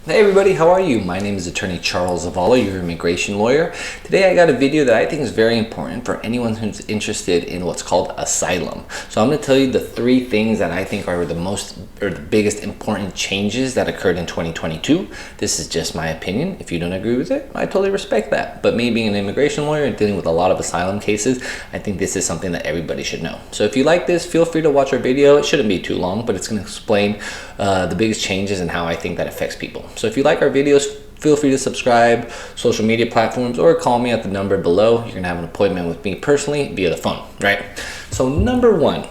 Hey everybody, how are you? My name is Attorney Charles Zavala, your immigration lawyer. Today I got a video that I think is very important for anyone who's interested in what's called asylum. So I'm going to tell you the three things that I think are the biggest important changes that occurred in 2022. This is just my opinion. If you don't agree with it, I totally respect that. But me being an immigration lawyer and dealing with a lot of asylum cases, I think this is something that everybody should know. So if you like this, feel free to watch our video. It shouldn't be too long, but it's going to explain the biggest changes and how I think that affects people. So if you like our videos, feel free to subscribe, social media platforms, or call me at the number below. You're gonna have an appointment with me personally via the phone, right? So number one,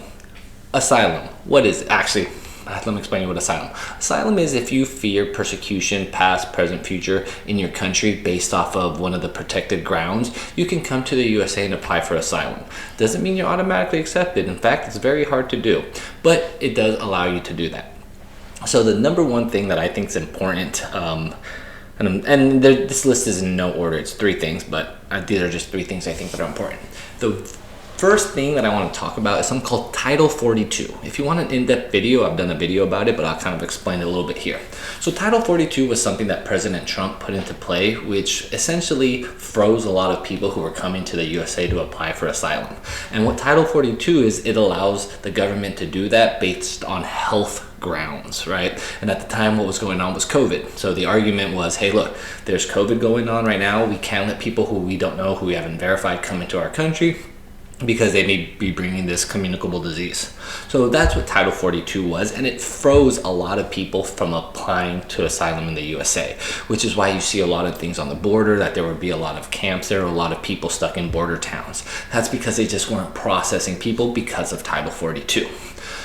asylum. What is it? Actually, let me explain you what asylum. Asylum is if you fear persecution, past, present, future, in your country based off of one of the protected grounds, you can come to the USA and apply for asylum. Doesn't mean you're automatically accepted. In fact, it's very hard to do, but it does allow you to do that. So the number one thing that I think is important, this list is in no order, it's three things, but these are just three things I think that are important. The first thing that I want to talk about is something called Title 42. If you want an in-depth video, I've done a video about it, but I'll kind of explain it a little bit here. So Title 42 was something that President Trump put into play, which essentially froze a lot of people who were coming to the USA to apply for asylum. And what Title 42 is, it allows the government to do that based on health grounds, right? And at the time what was going on was COVID. So the argument was, hey, look, there's COVID going on right now. We can't let people who we don't know, who we haven't verified, come into our country because they may be bringing this communicable disease. So that's what Title 42 was, and it froze a lot of people from applying to asylum in the USA, which is why you see a lot of things on the border, that there would be a lot of camps there, a lot of people stuck in border towns. That's because they just weren't processing people because of Title 42.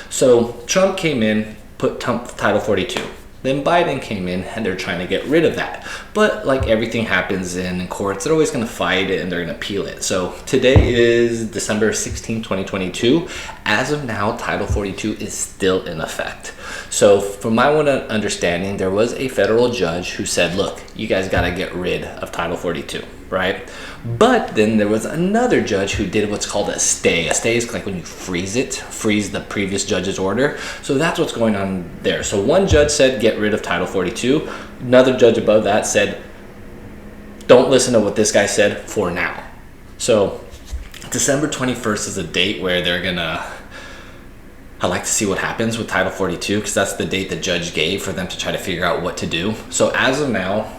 So Trump came in, put Title 42. Then Biden came in and they're trying to get rid of that. But like everything happens in courts, they're always going to fight it and they're going to appeal it. So today is December 16, 2022. As of now, Title 42 is still in effect. So from my understanding, there was a federal judge who said, look, you guys got to get rid of Title 42, right? But then there was another judge who did what's called a stay. A stay is like when you freeze the previous judge's order. So that's what's going on there. So one judge said, get rid of Title 42. Another judge above that said, don't listen to what this guy said for now. So December 21st is a date where I'd like to see what happens with Title 42 because that's the date the judge gave for them to try to figure out what to do. So as of now,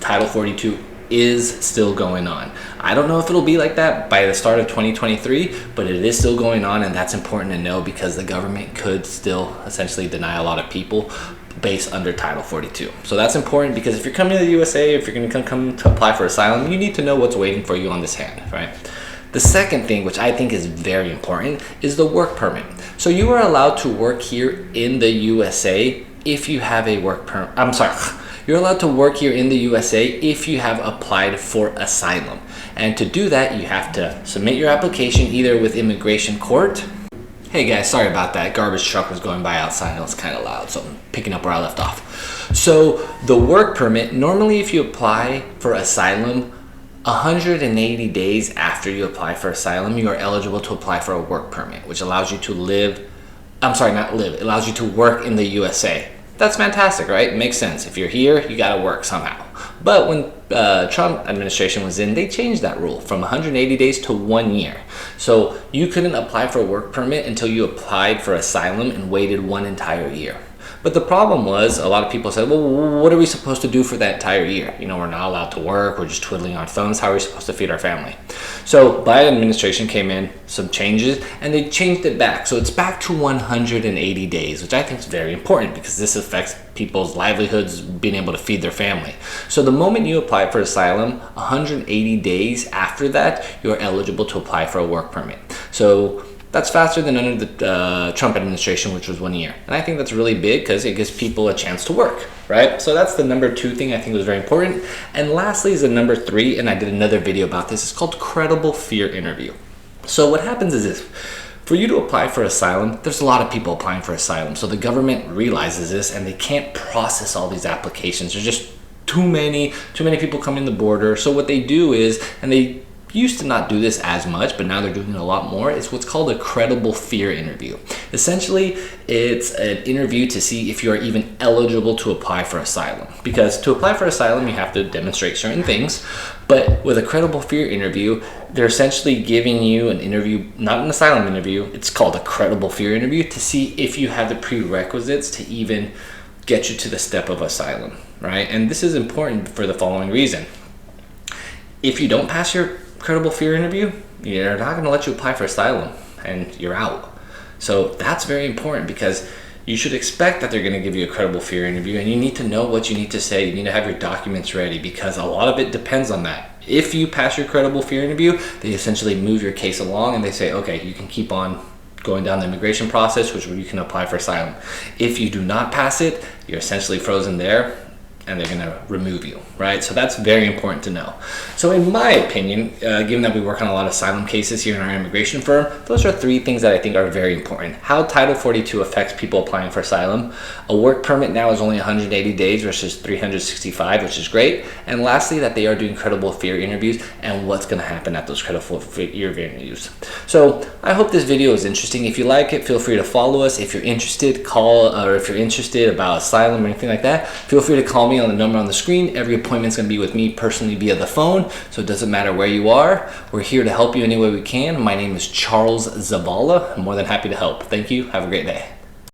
Title 42 is still going on. I don't know if it'll be like that by the start of 2023, but it is still going on, and that's important to know because the government could still essentially deny a lot of people based under Title 42. So that's important because if you're coming to the USA, if you're going to come to apply for asylum, you need to know what's waiting for you on this hand, right? The second thing, which I think is very important, is the work permit. So you are allowed to work here in the USA if you have a work permit. You're allowed to work here in the USA if you have applied for asylum. And to do that, you have to submit your application either with immigration court. Hey guys, sorry about that. Garbage truck was going by outside. It was kind of loud, so I'm picking up where I left off. So the work permit, normally if you apply for asylum, 180 days after you apply for asylum, you are eligible to apply for a work permit, which allows you to it allows you to work in the USA. That's fantastic, right? It makes sense. If you're here, you gotta work somehow. But when Trump administration was in, they changed that rule from 180 days to 1 year. So you couldn't apply for a work permit until you applied for asylum and waited 1 entire year. But the problem was, a lot of people said, well, what are we supposed to do for that entire year? You know, we're not allowed to work, we're just twiddling our thumbs, how are we supposed to feed our family? So Biden administration came in, some changes, and they changed it back. So it's back to 180 days, which I think is very important because this affects people's livelihoods, being able to feed their family. So the moment you apply for asylum, 180 days after that, you're eligible to apply for a work permit. So that's faster than under the Trump administration, which was 1 year. And I think that's really big because it gives people a chance to work, right? So that's the number two thing I think was very important. And lastly is the number three, and I did another video about this. It's called credible fear interview. So what happens is this. For you to apply for asylum, there's a lot of people applying for asylum. So the government realizes this and they can't process all these applications. There's just too many people coming in the border. So what they do is, and they used to not do this as much, but now they're doing it a lot more. It's what's called a credible fear interview. Essentially, it's an interview to see if you are even eligible to apply for asylum. Because to apply for asylum, you have to demonstrate certain things. But with a credible fear interview, they're essentially giving you an interview, not an asylum interview, it's called a credible fear interview, to see if you have the prerequisites to even get you to the step of asylum, right? And this is important for the following reason. If you don't pass your credible fear interview, you're not going to let you apply for asylum and you're out. So that's very important, because you should expect that they're going to give you a credible fear interview, and you need to know what you need to say. You need to have your documents ready, because a lot of it depends on that. If you pass your credible fear interview, they essentially move your case along and they say, okay, you can keep on going down the immigration process, which you can apply for asylum. If you do not pass it, you're essentially frozen there, and they're going to remove you, right? So that's very important to know. So in my opinion, given that we work on a lot of asylum cases here in our immigration firm, those are 3 things that I think are very important. How Title 42 affects people applying for asylum. A work permit now is only 180 days versus 365, which is great. And lastly, that they are doing credible fear interviews and what's going to happen at those credible fear interviews. So I hope this video is interesting. If you like it, feel free to follow us. If you're interested, call, or if you're interested about asylum or anything like that, feel free to call me on the number on the screen. Every appointment's going to be with me personally via the phone, so it doesn't matter where you are. We're here to help you any way we can. My name is Charles Zavala. I'm more than happy to help. Thank you. Have a great day.